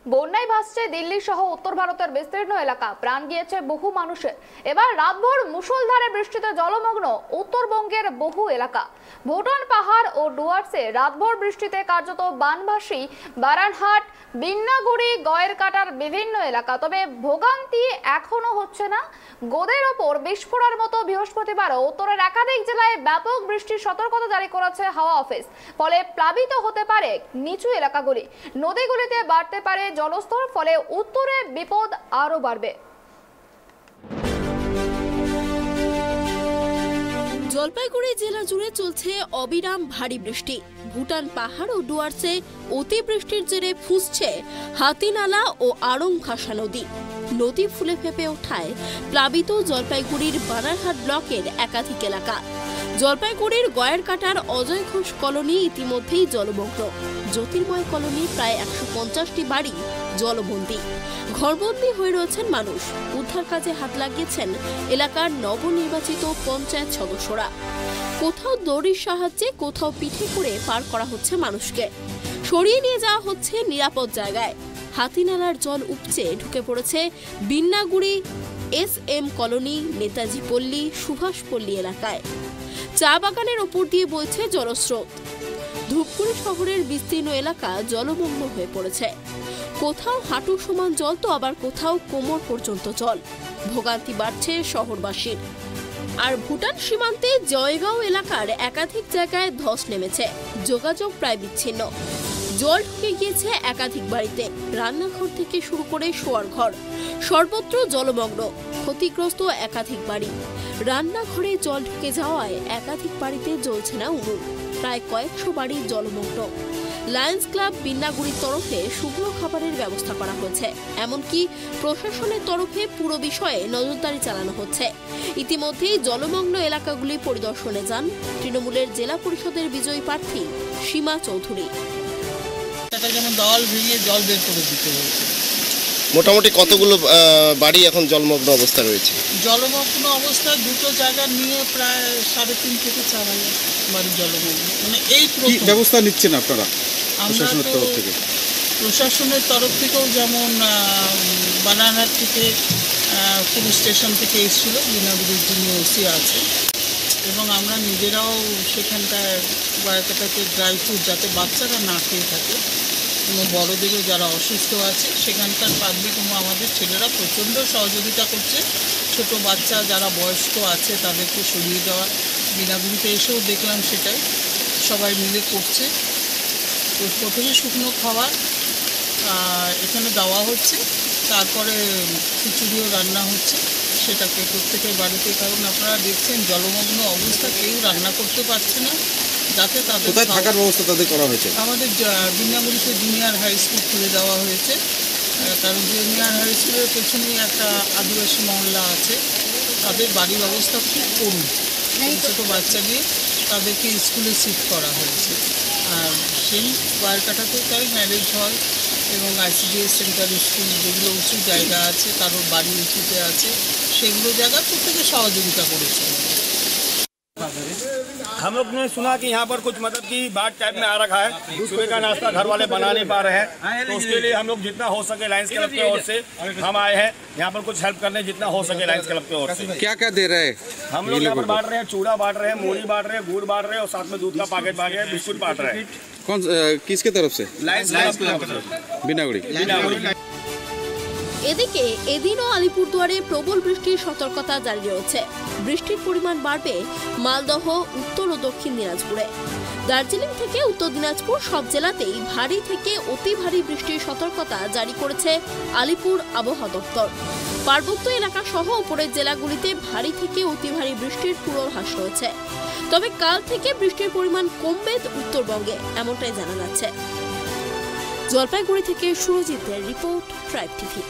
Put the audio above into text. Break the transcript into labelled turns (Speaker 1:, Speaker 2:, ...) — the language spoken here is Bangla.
Speaker 1: বন্যায় ভাসছে দিল্লি সহ উত্তর ভারতের বিস্তীর্ণ এলাকা, প্রাণ গিয়েছে বহু মানুষের। এবার রাতভর মুষলধারে বৃষ্টিতে জলমগ্ন উত্তরবঙ্গের বহু এলাকা। ভুটান পাহাড় ও ডুয়ার্সে রাতভর বৃষ্টিতে কার্যত বানভাসী বারানহাট, বিন্নাগুড়ি, গয়েরকাটার বিভিন্ন এলাকা। তবে ভোগান্তি এখনো হচ্ছে না। গোদের ওপর বিস্ফোরণের মতো বৃহস্পতিবারও উত্তরের একাধিক জেলায় ব্যাপক বৃষ্টির সতর্কতা জারি করেছে হাওয়া অফিস। ফলে প্লাবিত হতে পারে নিচু এলাকাগুলি, নদীগুলিতে বাড়তে পারে জলস্তর, ফলে উত্তরে বিপদ আরো বাড়বে।
Speaker 2: জলপাইগুড়ি জেলা জুড়ে চলছে অবিরাম ভারী বৃষ্টি। ভুটান পাহাড় ও ডুয়ার্সে অতিবৃষ্টির জেরে ফুঁসছে হাতিনালা ও আড়ং খাসা নদী। নদী ফুলে ফেঁপে ওঠায় প্লাবিত জলপাইগুড়ির বানারহাট ব্লকের একাধিক এলাকা। জলপাইগুড়ির গয়েরকাটার অজয় ঘোষ কলোনি ইতিমধ্যেই জলমগ্ন। জ্যোতির্ময় কলোনি প্রায় 150টি বাড়ি জলবন্দী। ঘরবন্দী হয়ে রয়েছেন মানুষ। উদ্ধার কাজে হাত লাগিয়েছেন এলাকার নবনির্বাচিত পঞ্চায়েত সদস্যরা। কোথাও দড়ির সাহায্যে, কোথাও পিঠে করে পার করা হচ্ছে মানুষকে। সরিয়ে নিয়ে যাওয়া হচ্ছে নিরাপদ জায়গায়। হাতিনালার জল উপচে ঢুকে পড়েছে বিন্নাগুড়ি, SM কলোনি, নেতাজি পল্লী, সুভাষপল্লী এলাকায়। চা বাগানের ওপর দিয়ে বইছে জলস্রোত। ধূপগুড়ি শহরের বিস্তীর্ণ এলাকা জলমগ্ন হয়ে পড়েছে। কোথাও হাঁটু সমান জল, তো আবার কোথাও কোমর পর্যন্ত জল। ভোগান্তি বাড়ছে শহরবাসীর। আর ভুটান সীমান্তে জয়গাঁও এলাকার একাধিক জায়গায় ধস নেমেছে। যোগাযোগ প্রায় বিচ্ছিন্ন। জল ঢুকে গিয়েছে একাধিক বাড়িতে। রান্নাঘর থেকে শুরু করে শোয়ার ঘর সর্বত্র জলমগ্ন। ক্ষতিগ্রস্ত একাধিক বাড়ি। রান্নাঘরে জল ঢুকে যাওয়ায় একাধিক বাড়িতে জ্বলছে না উনুন। প্রায় কয়েকশো বাড়ি জলমগ্ন। লায়ন্স ক্লাব বিন্নাগুড়ির তরফে শুকনো খাবারের ব্যবস্থা করা হয়েছে। এমনকি প্রশাসনের তরফে পুরো বিষয়ে নজরদারি চালানো হচ্ছে। ইতিমধ্যেই জলমগ্ন এলাকাগুলি পরিদর্শনে যান তৃণমূলের জেলা পরিষদের বিজয়ী প্রার্থী সীমা চৌধুরী।
Speaker 3: যেমন দেওয়াল ভেঙে জল বের করে দিতে হয়েছে।
Speaker 4: মোটামুটি কতগুলো বাড়ি এখন জলমগ্ন অবস্থা রয়েছে?
Speaker 3: জলমগ্ন অবস্থায় দুটো জায়গা নিয়ে প্রায় 3.5 থেকে 4,000 বাড়ি জলমগ্ন। মানে এই
Speaker 5: ব্যবস্থা নিচ্ছেন আপনারা
Speaker 3: প্রশাসনের তরফ থেকে? প্রশাসনের তরফ থেকেও যেমন বানারহাট থেকে পুলিশ স্টেশন থেকে এসেছিল, বিনাগুড়ির যিনি ওসি আছে, এবং আমরা নিজেরাও সেখানটায় গয়েরকাটাতে ড্রাই ফ্রুট যাতে বাচ্চারা না খেয়ে থাকে, কোনো বড়দেরও যারা অসুস্থ আছে সেখানকার পাবলিক এবং আমাদের ছেলেরা প্রচণ্ড সহযোগিতা করছে। ছোট বাচ্চা যারা বয়স্ক আছে তাদেরকে সরিয়ে দেওয়া, বিনাগুড়িতে এসেও দেখলাম সেটাই সবাই মিলে করছে। তো প্রথমে শুকনো খাবার এখানে দেওয়া হচ্ছে, তারপরে খিচুড়িও রান্না হচ্ছে, সেটাকে প্রত্যেকের বাড়িতে। কারণ আপনারা দেখছেন জলমগ্ন অবস্থা, কেউ রান্না করতে পারছে না, যাতে তাদের
Speaker 5: থাকার ব্যবস্থা তাদের করা হয়েছে।
Speaker 3: আমাদের বিন্নাগুড়িতে জুনিয়র হাই স্কুল খুলে দেওয়া হয়েছে। কারণ জুনিয়র হাই স্কুলের পেছনেই একটা আদিবাসী মহল্লা আছে, তাদের বাড়ি ব্যবস্থা খুব করুন। ছোটো বাচ্চা দিয়ে তাদেরকে স্কুলে শিফট করা হয়েছে। আর সেই গয়েরকাটাতেও তাই ম্যারেজ হল এবং ICDS সেন্টার স্কুল, যেগুলো উঁচু জায়গা আছে, কারোর বাড়ি উঁচুতে আছে, সেগুলো জায়গা প্রত্যেকে সহযোগিতা করেছে।
Speaker 6: हम लोग ने सुना कि यहाँ पर कुछ मतलब कि बाढ़ टाइप में आ रखा है, सुबह का नाश्ता घर वाले बना नहीं पा रहे हैं, तो उसके लिए हम लोग जितना हो सके लायंस क्लब की ओर से हम आए हैं यहाँ पर कुछ हेल्प करने, जितना हो सके लायंस क्लब की ओर से।
Speaker 5: क्या क्या दे रहे हैं
Speaker 6: हम लोग यहाँ पर बांट रहे हैं, चूड़ा बांट रहे हैं, मूढ़ी बांट रहे हैं, गुड़ बांट रहे हैं, और साथ में दूध का पैकेट बांट रहे हैं, बिस्कुट बांट रहे हैं।
Speaker 5: कौन किसके तरफ से?
Speaker 6: लायंस क्लब की तरफ से।
Speaker 5: বিনাগুড়ি।
Speaker 2: এদিকে এদিনও আলিপুরদুয়ারে প্রবল বৃষ্টির সতর্কতা জারি রয়েছে। বৃষ্টির পরিমাণ বাড়বে মালদহ, উত্তর ও দক্ষিণ দিনাজপুরে। দার্জিলিং থেকে উত্তর দিনাজপুর সব জেলাতেই ভারী থেকে অতি ভারী বৃষ্টির সতর্কতা জারি করেছে আলিপুর আবহাওয়া দপ্তর। পার্বত্য এলাকা সহ উপরের জেলাগুলিতে ভারী থেকে অতি ভারী বৃষ্টির পূর্বাভাস রয়েছে। তবে কাল থেকে বৃষ্টির পরিমাণ কমবে উত্তরবঙ্গে, এমনটাই জানা যাচ্ছে। জলপাইগুড়ি থেকে সুরজিতের রিপোর্ট, ট্রাইব টিভি।